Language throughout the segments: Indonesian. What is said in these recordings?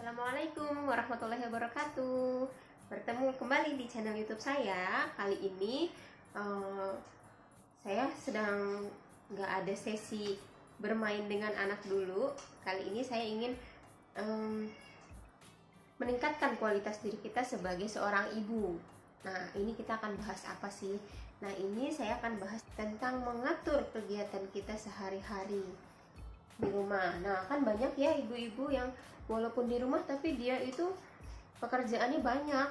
Assalamualaikum warahmatullahi wabarakatuh. Bertemu kembali di channel YouTube saya. Kali ini saya sedang nggak ada sesi bermain dengan anak dulu. Kali ini saya ingin meningkatkan kualitas diri kita sebagai seorang ibu. Nah, ini kita akan bahas apa sih? Nah, ini saya akan bahas tentang mengatur kegiatan kita sehari-hari di rumah. Nah, kan banyak ya ibu-ibu yang walaupun di rumah tapi dia itu pekerjaannya banyak,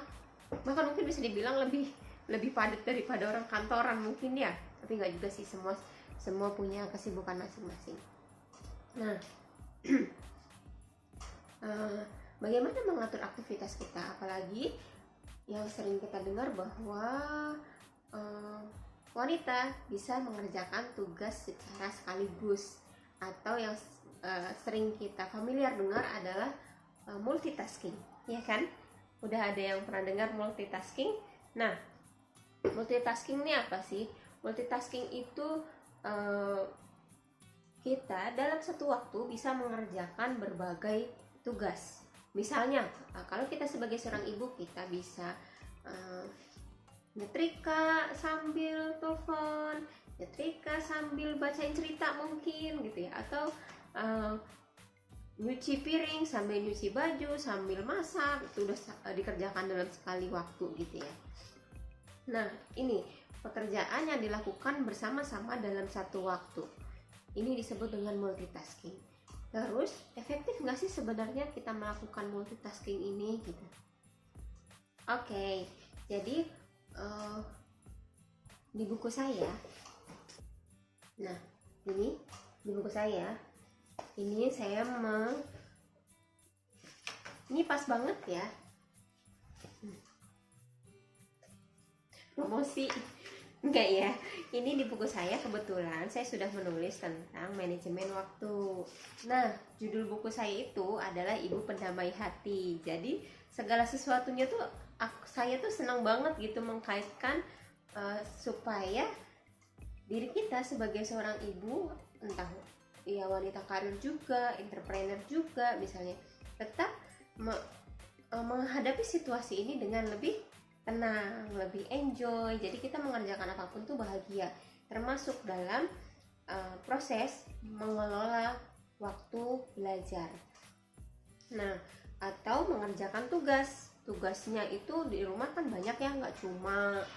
bahkan mungkin bisa dibilang lebih padat daripada orang kantoran mungkin ya. Tapi nggak juga sih, semua punya kesibukan masing-masing. Nah, bagaimana mengatur aktivitas kita, apalagi yang sering kita dengar bahwa wanita bisa mengerjakan tugas secara sekaligus, atau yang sering kita familiar dengar adalah multitasking, ya kan? Udah ada yang pernah dengar multitasking? Nah, multitasking ini apa sih? Multitasking itu kita dalam satu waktu bisa mengerjakan berbagai tugas. Misalnya, kalau kita sebagai seorang ibu, kita bisa nyetrika sambil telepon, nyetrika sambil bacain cerita mungkin gitu ya, atau nyuci piring sambil nyuci baju sambil masak. Itu udah dikerjakan dalam sekali waktu gitu ya. Nah, ini pekerjaan yang dilakukan bersama-sama dalam satu waktu, ini disebut dengan multitasking. Terus efektif nggak sih sebenarnya kita melakukan multitasking ini gitu? Oke, jadi di buku saya, nah ini di buku saya ini saya ini pas banget ya, promosi enggak ya, ini di buku saya kebetulan saya sudah menulis tentang manajemen waktu. Nah, judul buku saya itu adalah Ibu Pendamai Hati. Jadi segala sesuatunya tuh saya tuh senang banget gitu mengkaitkan supaya diri kita sebagai seorang ibu, entah ya wanita karir juga, entrepreneur juga misalnya, tetap menghadapi situasi ini dengan lebih tenang, lebih enjoy. Jadi kita mengerjakan apapun tuh bahagia, termasuk dalam proses mengelola waktu belajar. Nah, atau mengerjakan tugasnya itu di rumah kan banyak ya, nggak cuma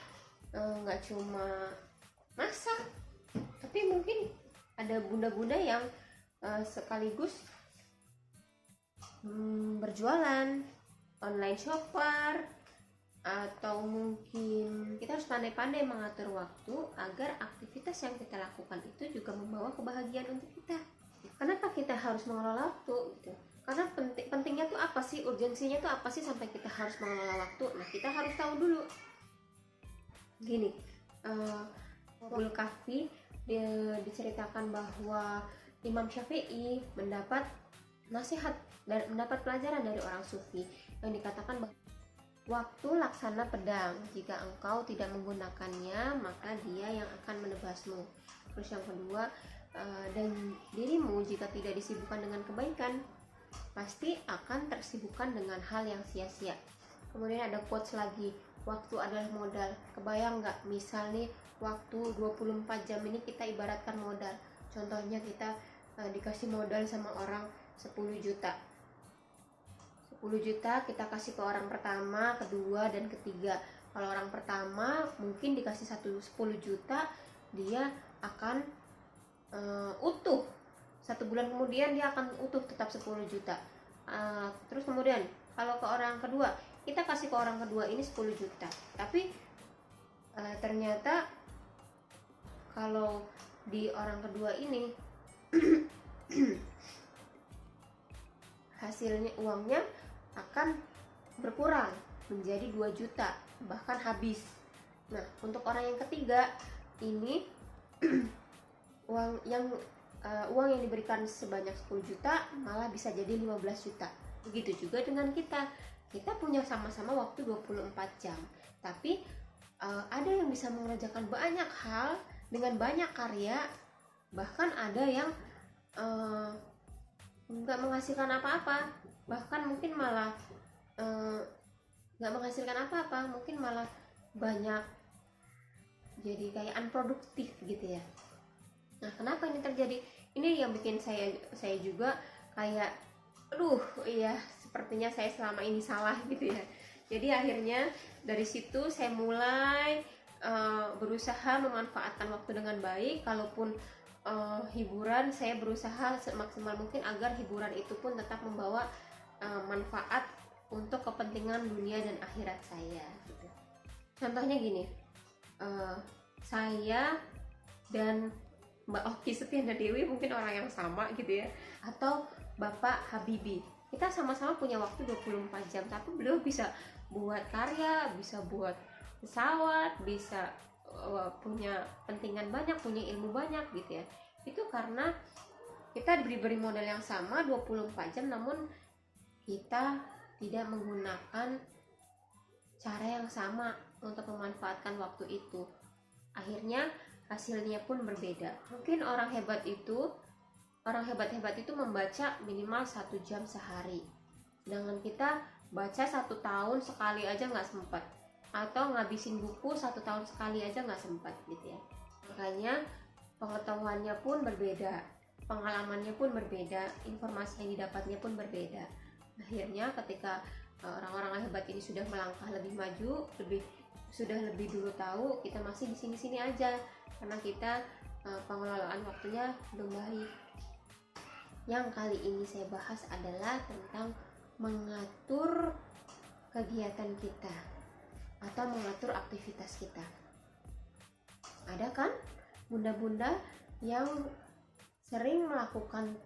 masak, tapi mungkin ada bunda-bunda yang sekaligus berjualan, online shopper, atau mungkin kita harus pandai-pandai mengatur waktu agar aktivitas yang kita lakukan itu juga membawa kebahagiaan untuk kita. Kenapa kita harus mengelola waktu gitu? Karena pentingnya tuh apa sih, urgensinya tuh apa sih sampai kita harus mengelola waktu? Nah, kita harus tahu dulu. Gini, Abul Kahfi diceritakan bahwa Imam Syafi'i mendapat nasihat dan mendapat pelajaran dari orang sufi yang dikatakan bahwa waktu laksana pedang, jika engkau tidak menggunakannya maka dia yang akan menebasmu. Terus yang kedua, dan dirimu jika tidak disibukkan dengan kebaikan pasti akan tersibukkan dengan hal yang sia-sia. Kemudian ada quotes lagi, waktu adalah modal. Kebayang nggak, misal nih waktu 24 jam ini kita ibaratkan modal. Contohnya kita dikasih modal sama orang 10 juta. 10 juta kita kasih ke orang pertama, kedua, dan ketiga. Kalau orang pertama mungkin dikasih 10 juta, dia akan utuh. 1 bulan kemudian dia akan utuh tetap 10 juta. Terus kemudian kalau ke orang kedua, kita kasih ke orang kedua ini 10 juta. Tapi ternyata kalau di orang kedua ini hasilnya, uangnya akan berkurang menjadi 2 juta, bahkan habis. Nah, untuk orang yang ketiga ini uang yang diberikan sebanyak 10 juta malah bisa jadi 15 juta. Begitu juga dengan kita punya sama-sama waktu 24 jam, tapi ada yang bisa mengerjakan banyak hal dengan banyak karya, bahkan ada yang nggak menghasilkan apa-apa. bahkan mungkin malah nggak menghasilkan apa-apa, mungkin malah banyak jadi kayak unproduktif gitu ya. Nah, kenapa ini terjadi? Ini yang bikin saya juga kayak aduh, iya sepertinya saya selama ini salah gitu ya. Jadi akhirnya dari situ saya mulai berusaha memanfaatkan waktu dengan baik. Kalaupun hiburan, saya berusaha semaksimal mungkin agar hiburan itu pun tetap membawa manfaat untuk kepentingan dunia dan akhirat saya gitu. Contohnya gini, saya dan Mbak Oki Setiana Dewi mungkin orang yang sama gitu ya, atau Bapak Habibie, kita sama-sama punya waktu 24 jam, tapi beliau bisa buat karya, bisa buat pesawat, bisa punya pentingan banyak, punya ilmu banyak gitu ya. Itu karena kita diberi modal yang sama 24 jam, namun kita tidak menggunakan cara yang sama untuk memanfaatkan waktu itu. Akhirnya hasilnya pun berbeda. Mungkin orang hebat itu membaca minimal 1 jam sehari, sedangkan kita baca 1 tahun sekali aja nggak sempat, atau ngabisin buku 1 tahun sekali aja nggak sempat gitu ya. Makanya pengetahuannya pun berbeda, pengalamannya pun berbeda, informasi yang didapatnya pun berbeda. Akhirnya ketika orang-orang hebat ini sudah melangkah lebih maju, sudah lebih dulu tahu, kita masih di sini-sini aja karena kita pengelolaan waktunya belum baik. Yang kali ini saya bahas adalah tentang mengatur kegiatan kita atau mengatur aktivitas kita. Ada kan bunda-bunda yang sering melakukan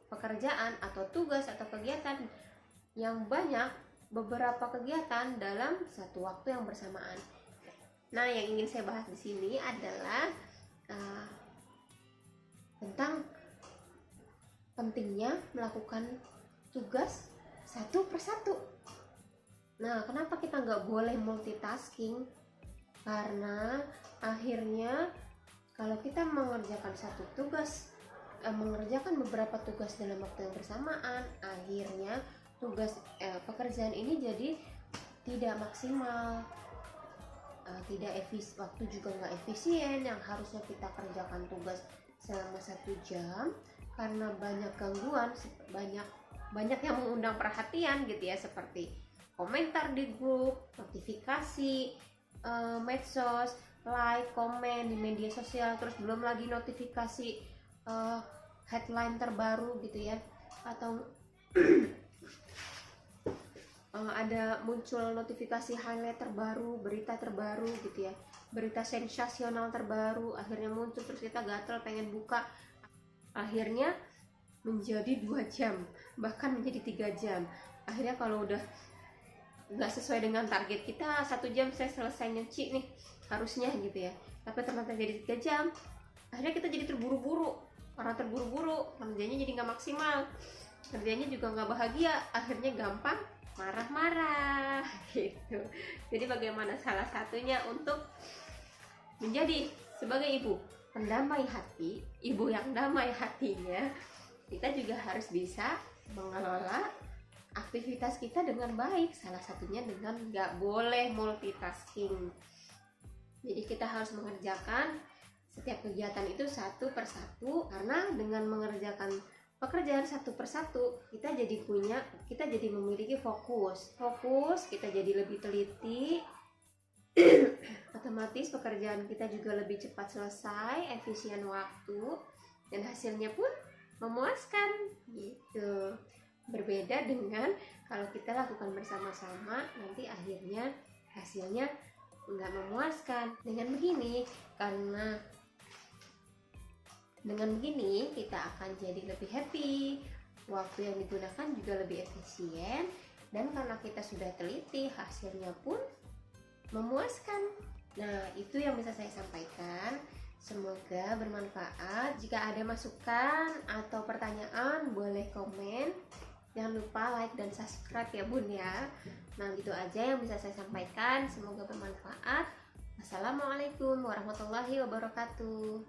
pekerjaan atau tugas atau kegiatan yang banyak, beberapa kegiatan dalam satu waktu yang bersamaan. Nah, yang ingin saya bahas di sini adalah tentang pentingnya melakukan tugas satu persatu. Nah, kenapa kita nggak boleh multitasking? Karena akhirnya kalau kita mengerjakan satu tugas, mengerjakan beberapa tugas dalam waktu yang bersamaan, akhirnya pekerjaan ini jadi tidak maksimal, waktu juga nggak efisien. Yang harusnya kita kerjakan tugas selama 1 jam, karena banyak gangguan, banyak yang mengundang perhatian gitu ya, seperti komentar di grup, notifikasi medsos, like, komen di media sosial, terus belum lagi notifikasi headline terbaru gitu ya, atau ada muncul notifikasi highlight terbaru, berita terbaru gitu ya, berita sensasional terbaru, akhirnya muncul, terus kita gatel pengen buka, akhirnya menjadi 2 jam, bahkan menjadi 3 jam. Akhirnya kalau udah nggak sesuai dengan target kita, 1 jam saya selesai nyuci nih harusnya gitu ya, tapi ternyata jadi 3 jam, akhirnya kita jadi terburu-buru. Orang terburu-buru, kerjanya jadi nggak maksimal, kerjanya juga nggak bahagia, akhirnya gampang marah-marah gitu. Jadi bagaimana salah satunya untuk menjadi sebagai ibu pendamai hati, ibu yang damai hatinya, kita juga harus bisa mengelola aktivitas kita dengan baik. Salah satunya dengan nggak boleh multitasking. Jadi kita harus mengerjakan setiap kegiatan itu satu persatu, karena dengan mengerjakan pekerjaan satu persatu kita jadi memiliki fokus, kita jadi lebih teliti, otomatis pekerjaan kita juga lebih cepat selesai, efisien waktu, dan hasilnya pun memuaskan gitu. Berbeda dengan kalau kita lakukan bersama-sama, nanti akhirnya hasilnya nggak memuaskan. Dengan begini kita akan jadi lebih happy, waktu yang digunakan juga lebih efisien, dan karena kita sudah teliti, hasilnya pun memuaskan. Nah, itu yang bisa saya sampaikan. Semoga bermanfaat. Jika ada masukan atau pertanyaan, boleh komen. Jangan lupa like dan subscribe ya bun ya. Nah, gitu aja yang bisa saya sampaikan. Semoga bermanfaat. Wassalamualaikum warahmatullahi wabarakatuh.